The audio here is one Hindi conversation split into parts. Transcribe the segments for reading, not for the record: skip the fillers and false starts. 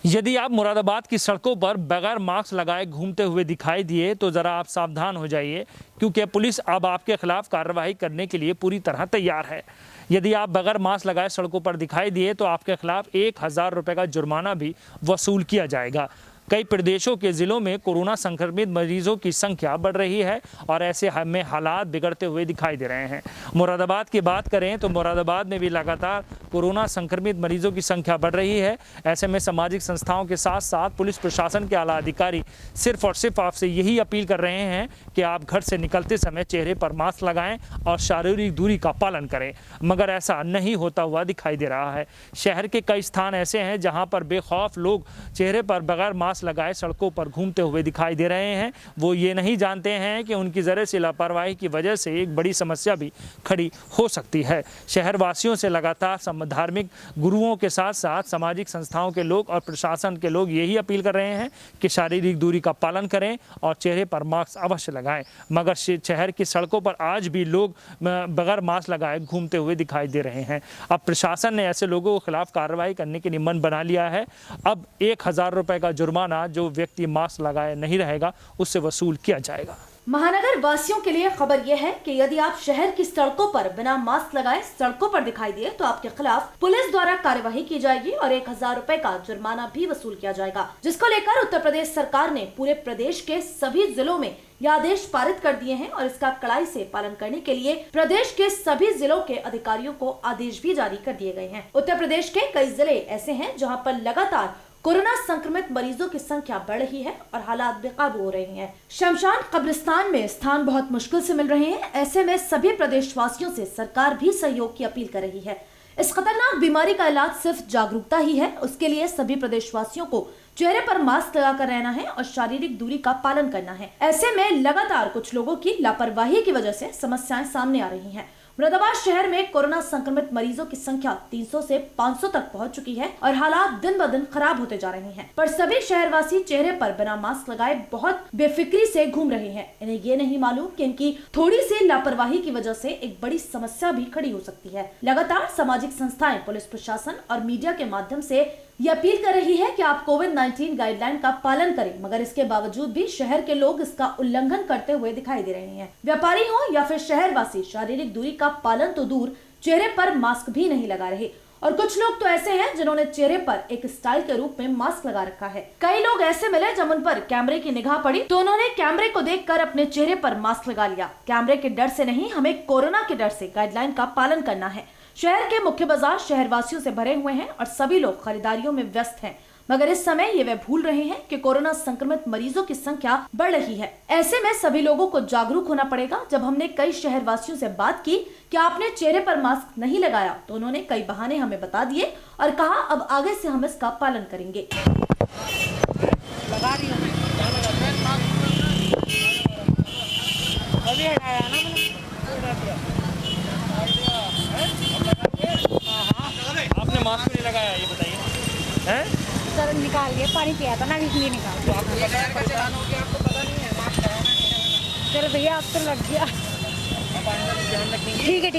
यदि आप मुरादाबाद की सड़कों पर बगैर मास्क लगाए घूमते हुए दिखाई दिए तो ज़रा आप सावधान हो जाइए, क्योंकि पुलिस अब आपके खिलाफ कार्रवाई करने के लिए पूरी तरह तैयार है। यदि आप बगैर मास्क लगाए सड़कों पर दिखाई दिए तो आपके खिलाफ 1000 रुपये का जुर्माना भी वसूल किया जाएगा। कई प्रदेशों के ज़िलों में कोरोना संक्रमित मरीजों की संख्या बढ़ रही है और ऐसे में हालात बिगड़ते हुए दिखाई दे रहे हैं। मुरादाबाद की बात करें तो मुरादाबाद में भी लगातार कोरोना संक्रमित मरीजों की संख्या बढ़ रही है। ऐसे में सामाजिक संस्थाओं के साथ साथ पुलिस प्रशासन के आला अधिकारी सिर्फ और सिर्फ आपसे यही अपील कर रहे हैं कि आप घर से निकलते समय चेहरे पर मास्क लगाएं और शारीरिक दूरी का पालन करें, मगर ऐसा नहीं होता हुआ दिखाई दे रहा है। शहर के कई स्थान ऐसे हैं जहां पर बेखौफ लोग चेहरे पर बगैर मास्क लगाए सड़कों पर घूमते हुए दिखाई दे रहे हैं। वो ये नहीं जानते हैं कि उनकी ज़रा सी लापरवाही की वजह से एक बड़ी समस्या भी खड़ी हो सकती है। शहरवासियों से लगातार धार्मिक गुरुओं के साथ साथ सामाजिक संस्थाओं के लोग और प्रशासन के लोग यही अपील कर रहे हैं कि शारीरिक दूरी का पालन करें और चेहरे पर मास्क अवश्य लगाएं, मगर शहर की सड़कों पर आज भी लोग बगैर मास्क लगाए घूमते हुए दिखाई दे रहे हैं। अब प्रशासन ने ऐसे लोगों के खिलाफ कार्रवाई करने के लिए मन बना लिया है। अब 1000 रुपये का जुर्माना जो व्यक्ति मास्क लगाए नहीं रहेगा उससे वसूल किया जाएगा। महानगर वासियों के लिए खबर यह है कि यदि आप शहर की सड़कों पर बिना मास्क लगाए सड़कों पर दिखाई दिए तो आपके खिलाफ पुलिस द्वारा कार्यवाही की जाएगी और 1000 रुपए का जुर्माना भी वसूल किया जाएगा, जिसको लेकर उत्तर प्रदेश सरकार ने पूरे प्रदेश के सभी जिलों में ये आदेश पारित कर दिए हैं और इसका कड़ाई से पालन करने के लिए प्रदेश के सभी जिलों के अधिकारियों को आदेश भी जारी कर दिए गए हैं। उत्तर प्रदेश के कई जिले ऐसे हैं जहाँ पर लगातार कोरोना संक्रमित मरीजों की संख्या बढ़ रही है और हालात बेकाबू हो रहे हैं। शमशान कब्रिस्तान में स्थान बहुत मुश्किल से मिल रहे हैं। ऐसे में सभी प्रदेशवासियों से सरकार भी सहयोग की अपील कर रही है। इस खतरनाक बीमारी का इलाज सिर्फ जागरूकता ही है। उसके लिए सभी प्रदेशवासियों को चेहरे पर मास्क लगाकर रहना है और शारीरिक दूरी का पालन करना है। ऐसे में लगातार कुछ लोगों की लापरवाही की वजह से समस्याएं सामने आ रही हैं। मुरादाबाद शहर में कोरोना संक्रमित मरीजों की संख्या 300 से 500 तक पहुंच चुकी है और हालात दिन ब दिन खराब होते जा रहे हैं। पर सभी शहरवासी चेहरे पर बिना मास्क लगाए बहुत बेफिक्री से घूम रहे हैं। इन्हें ये नहीं मालूम कि इनकी थोड़ी सी लापरवाही की वजह से एक बड़ी समस्या भी खड़ी हो सकती है। लगातार सामाजिक संस्थाएं, पुलिस प्रशासन और मीडिया के माध्यम से ये अपील कर रही है कि आप कोविड-19 गाइडलाइन का पालन करें, मगर इसके बावजूद भी शहर के लोग इसका उल्लंघन करते हुए दिखाई दे रहे हैं। व्यापारी हो या फिर शहरवासी शारीरिक दूरी का पालन तो दूर, चेहरे पर मास्क भी नहीं लगा रहे और कुछ लोग तो ऐसे हैं जिन्होंने चेहरे पर एक स्टाइल के रूप में मास्क लगा रखा है। कई लोग ऐसे मिले जब उन पर कैमरे की निगाह पड़ी तो उन्होंने कैमरे को देखकर अपने चेहरे पर मास्क लगा लिया। कैमरे के डर से नहीं, हमें कोरोना के डर से गाइडलाइन का पालन करना है। शहर के मुख्य बाजार शहरवासियों से भरे हुए हैं और सभी लोग खरीदारियों में व्यस्त हैं, मगर इस समय ये वे भूल रहे हैं कि कोरोना संक्रमित मरीजों की संख्या बढ़ रही है। ऐसे में सभी लोगों को जागरूक होना पड़ेगा। जब हमने कई शहरवासियों से बात की कि आपने चेहरे पर मास्क नहीं लगाया तो उन्होंने कई बहाने हमें बता दिए और कहा अब आगे से हम इसका पालन करेंगे। लगा रही हूं। अभी हटाया ना आपने मास्क नहीं लगाया, ये बताइए हैं? सर निकाल के पानी पिया था ना, इसलिए निकाल। तो आपको पता है कैसे लाना हो गया? आपको पता नहीं है मास्क लगाना नहीं है। चलो भैया आप तो लग गया। आप आइंदा से ध्यान रखेंगे। ठीक है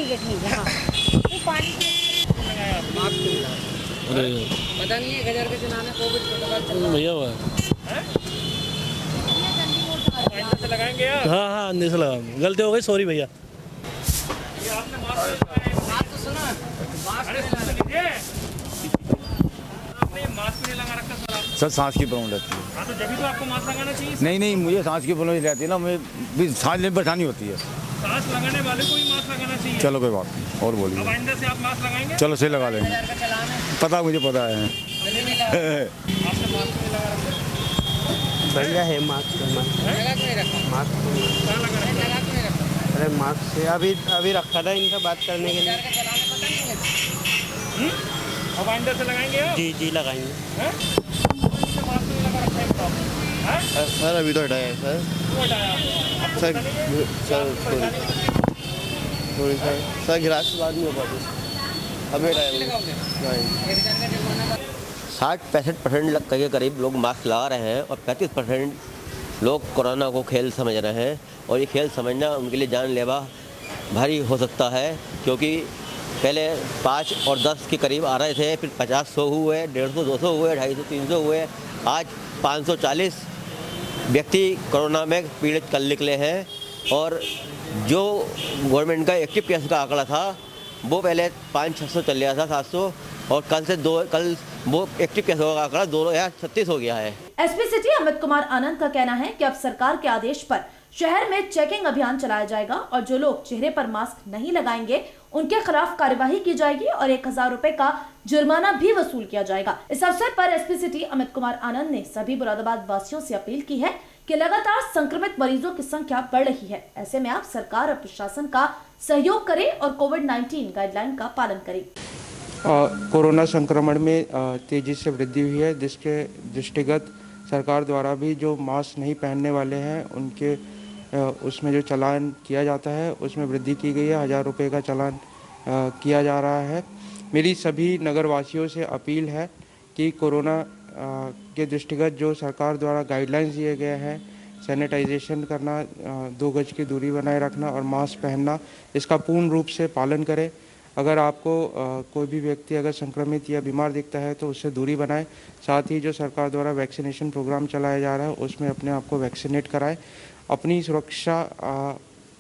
हाँ। वो पानी लगाया मास्क नहीं लगाया। अरे पता नहीं है गजर के चलाने कोविड प्रोटोकॉल चल रहा भैया हुआ हैं? आइंदा से लगाएंगे यार। हाँ अंदर से लगा, गलती हो गई, सॉरी भैया। ये आपने मास्क नहीं लगाया। बात तो सुनो, अरे सुन लीजिए, आपने ये मास्क नहीं लगा रखा सर। आप सर सांस की प्रॉब्लम रहती है। हाँ तो जब भी तो आपको मास्क लगाना चाहिए। नहीं मुझे सांस की प्रॉब्लम रहती है ना, मुझे भी सांस लेने परेशानी होती है। सांस लगाने वाले को ही मास्क लगाना चाहिए। चलो कोई बात नहीं, और अब बोलिए। आइंदा से आप मास्क लगाएंगे। चलो सही लगा लेंगे, गजर का चलाने पता मुझे पता है। आपने मास्क नहीं लगा रखा। भैया है मास्क लगा क्यों नहीं रखा? मास्क कहाँ लगा रखा? लगा क्यों नहीं रखा? अरे मास्क से अभी रखा था इनसे बात करने के लिए। गजर का चलाने पता नहीं है। अब आइंदा से लगाएंगे आप? जी लगाएंगे। हैं? मास्क नहीं लगा रखा है तो हैं? सर अभी तो हटाया है सर। क्यों हटाया? आपको सर पता नहीं है? थोड़ी सर गिलास के बाद नहीं हो पाती, अभी हटाया। गजर का जुर्माना 60-65% के करीब लोग मास्क लगा रहे हैं और 35% लोग कोरोना को खेल समझ रहे हैं और ये खेल समझना उनके लिए जानलेवा भारी हो सकता है, क्योंकि पहले 5 और 10 के करीब आ रहे थे, फिर 50-100 हुए, 150 200 हुए, 250-300 हुए, आज 540 व्यक्ति कोरोना में पीड़ित कल निकले हैं। और जो गवर्नमेंट का एक्टिव केस का आंकड़ा था वो पहले 500-600 चल गया था, 700, और कल वो एक्टिव केस का आंकड़ा 2036 हो गया है। एसपी सिटी अमित कुमार आनंद का कहना है कि अब सरकार के आदेश पर शहर में चेकिंग अभियान चलाया जाएगा और जो लोग चेहरे पर मास्क नहीं लगाएंगे उनके खिलाफ कार्यवाही की जाएगी और 1000 रुपए का जुर्माना भी वसूल किया जाएगा। इस अवसर पर एसपी सिटी अमित कुमार आनंद ने सभी मुरादाबाद वासियों से अपील की है कि लगातार संक्रमित मरीजों की संख्या बढ़ रही है। ऐसे में आप सरकार और प्रशासन का सहयोग करें और कोविड-19 गाइडलाइन का पालन करें। कोरोना संक्रमण में तेजी से वृद्धि हुई है, जिसके दृष्टिगत सरकार द्वारा भी जो मास्क नहीं पहनने वाले हैं उनके उसमें जो चालान किया जाता है उसमें वृद्धि की गई है। 1000 रुपये का चालान किया जा रहा है। मेरी सभी नगरवासियों से अपील है कि कोरोना के दृष्टिगत जो सरकार द्वारा गाइडलाइंस दिए गए हैं, सैनिटाइजेशन करना, 2 गज की दूरी बनाए रखना और मास्क पहनना, इसका पूर्ण रूप से पालन करें। अगर आपको कोई भी व्यक्ति अगर संक्रमित या बीमार दिखता है तो उससे दूरी बनाएं। साथ ही जो सरकार द्वारा वैक्सीनेशन प्रोग्राम चलाया जा रहा है उसमें अपने आप को वैक्सीनेट कराएं। अपनी सुरक्षा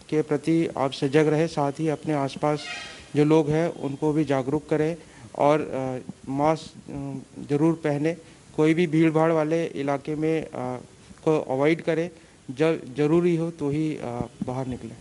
के प्रति आप सजग रहें। साथ ही अपने आसपास जो लोग हैं उनको भी जागरूक करें और मास्क ज़रूर पहने। कोई भी भीड़ भाड़ वाले इलाके में को अवॉइड करें। जब ज़रूरी हो तो ही बाहर निकलें।